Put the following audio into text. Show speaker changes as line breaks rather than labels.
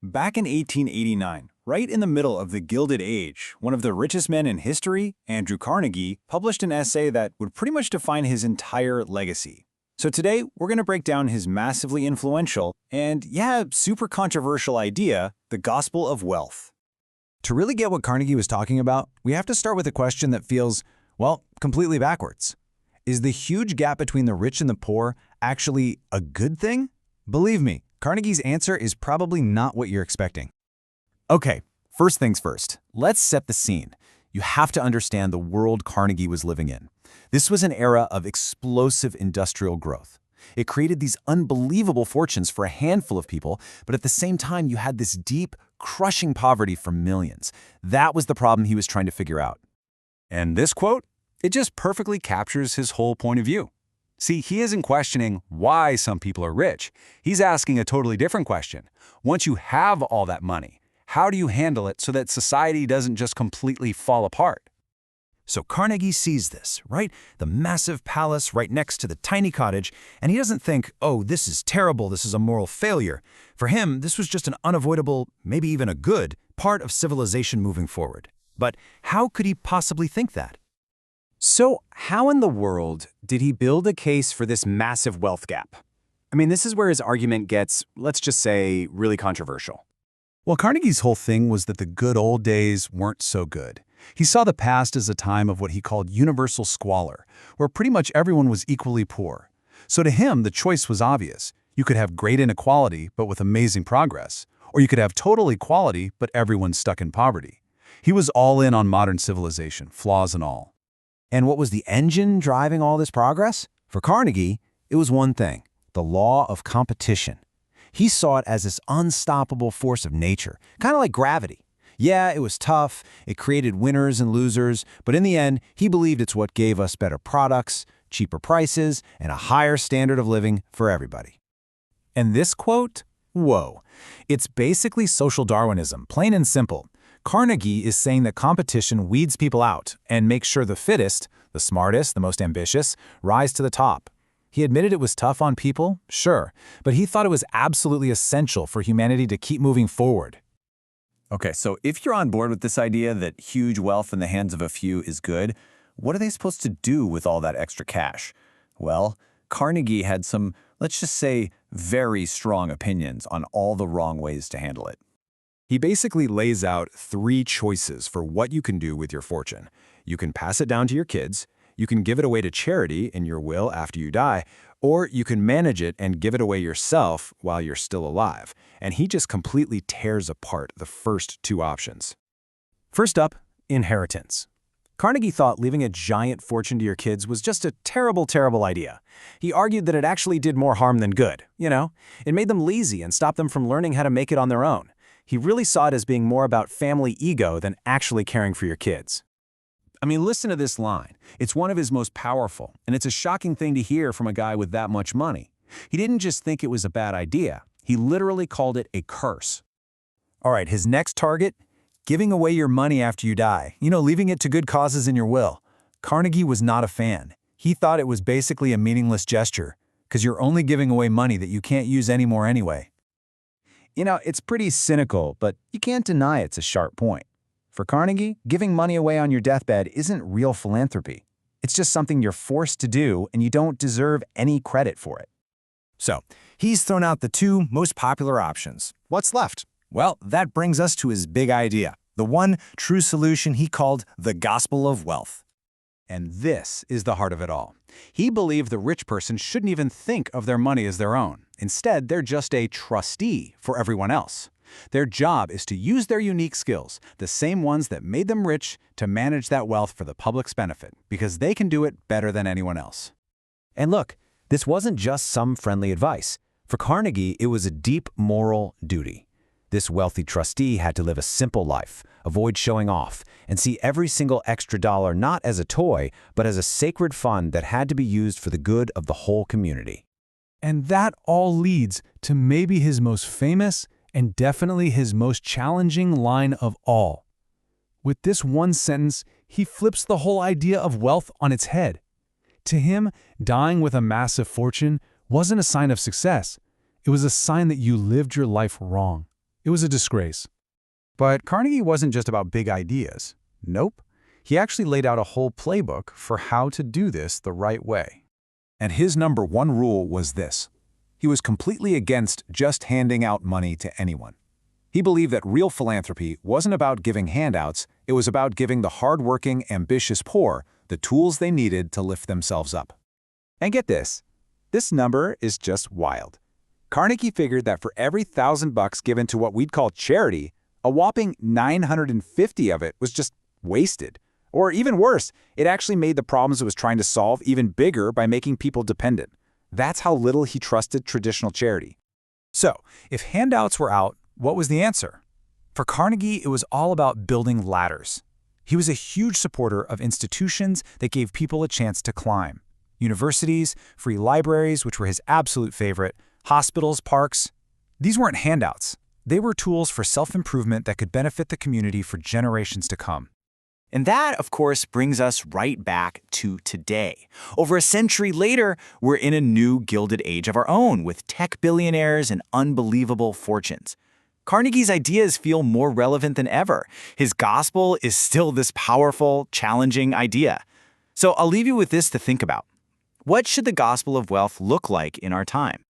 Back in 1889, right in the middle of the Gilded Age, one of the richest men in history, Andrew Carnegie, published an essay that would pretty much define his entire legacy. So today, we're going to break down his massively influential and, yeah, super controversial idea, the gospel of wealth.
To really get what Carnegie was talking about, we have to start with a question that feels, well, completely backwards. Is the huge gap between the rich and the poor actually a good thing? Believe me, Carnegie's answer is probably not what you're expecting.
Okay, first things first, let's set the scene. You have to understand the world Carnegie was living in. This was an era of explosive industrial growth. It created these unbelievable fortunes for a handful of people, but at the same time, you had this deep, crushing poverty for millions. That was the problem he was trying to figure out.
And this quote, it just perfectly captures his whole point of view. See, he isn't questioning why some people are rich. He's asking a totally different question. Once you have all that money, how do you handle it so that society doesn't just completely fall apart?
So Carnegie sees this, right? The massive palace right next to the tiny cottage, and he doesn't think, oh, this is terrible, this is a moral failure. For him, this was just an unavoidable, maybe even a good, part of civilization moving forward. But how could he possibly think that?
So how in the world did he build a case for this massive wealth gap? I mean, this is where his argument gets, let's just say, really controversial.
Well, Carnegie's whole thing was that the good old days weren't so good. He saw the past as a time of what he called universal squalor, where pretty much everyone was equally poor. So to him, the choice was obvious. You could have great inequality, but with amazing progress. Or you could have total equality, but everyone's stuck in poverty. He was all in on modern civilization, flaws and all.
And what was the engine driving all this progress? For Carnegie, it was one thing, the law of competition. He saw it as this unstoppable force of nature, kind of like gravity. Yeah, it was tough, it created winners and losers, but in the end, he believed it's what gave us better products, cheaper prices, and a higher standard of living for everybody.
And this quote? Whoa. It's basically social Darwinism, plain and simple. Carnegie is saying that competition weeds people out and makes sure the fittest, the smartest, the most ambitious, rise to the top. He admitted it was tough on people, sure, but he thought it was absolutely essential for humanity to keep moving forward.
Okay, so if you're on board with this idea that huge wealth in the hands of a few is good, what are they supposed to do with all that extra cash? Well, Carnegie had some, let's just say, very strong opinions on all the wrong ways to handle it.
He basically lays out 3 choices for what you can do with your fortune. You can pass it down to your kids, you can give it away to charity in your will after you die, or you can manage it and give it away yourself while you're still alive. And he just completely tears apart the first 2 options. First up, inheritance. Carnegie thought leaving a giant fortune to your kids was just a terrible, terrible idea. He argued that it actually did more harm than good. It made them lazy and stopped them from learning how to make it on their own. He really saw it as being more about family ego than actually caring for your kids.
I mean, listen to this line. It's one of his most powerful, and it's a shocking thing to hear from a guy with that much money. He didn't just think it was a bad idea. He literally called it a curse.
All right, his next target? Giving away your money after you die. Leaving it to good causes in your will. Carnegie was not a fan. He thought it was basically a meaningless gesture, because you're only giving away money that you can't use anymore anyway. It's pretty cynical, but you can't deny it's a sharp point. For Carnegie, giving money away on your deathbed isn't real philanthropy. It's just something you're forced to do, and you don't deserve any credit for it.
So, he's thrown out the 2 most popular options. What's left? Well, that brings us to his big idea, the one true solution he called the gospel of wealth.
And this is the heart of it all. He believed the rich person shouldn't even think of their money as their own. Instead, they're just a trustee for everyone else. Their job is to use their unique skills, the same ones that made them rich, to manage that wealth for the public's benefit, because they can do it better than anyone else.
And look, this wasn't just some friendly advice. For Carnegie, it was a deep moral duty. This wealthy trustee had to live a simple life, avoid showing off, and see every single extra dollar not as a toy, but as a sacred fund that had to be used for the good of the whole community.
And that all leads to maybe his most famous and definitely his most challenging line of all. With this one sentence, he flips the whole idea of wealth on its head. To him, dying with a massive fortune wasn't a sign of success. It was a sign that you lived your life wrong. It was a disgrace.
But Carnegie wasn't just about big ideas. Nope. He actually laid out a whole playbook for how to do this the right way.
And his number one rule was this. He was completely against just handing out money to anyone. He believed that real philanthropy wasn't about giving handouts, it was about giving the hardworking, ambitious poor the tools they needed to lift themselves up. And get this number is just wild. Carnegie figured that for every $1,000 given to what we'd call charity, a whopping 950 of it was just wasted. Or even worse, it actually made the problems it was trying to solve even bigger by making people dependent. That's how little he trusted traditional charity.
So, if handouts were out, what was the answer? For Carnegie, it was all about building ladders. He was a huge supporter of institutions that gave people a chance to climb. Universities, free libraries, which were his absolute favorite, hospitals, parks. These weren't handouts. They were tools for self-improvement that could benefit the community for generations to come.
And that, of course, brings us right back to today. Over a century later, we're in a new Gilded Age of our own, with tech billionaires and unbelievable fortunes. Carnegie's ideas feel more relevant than ever. His gospel is still this powerful, challenging idea. So I'll leave you with this to think about. What should the gospel of wealth look like in our time?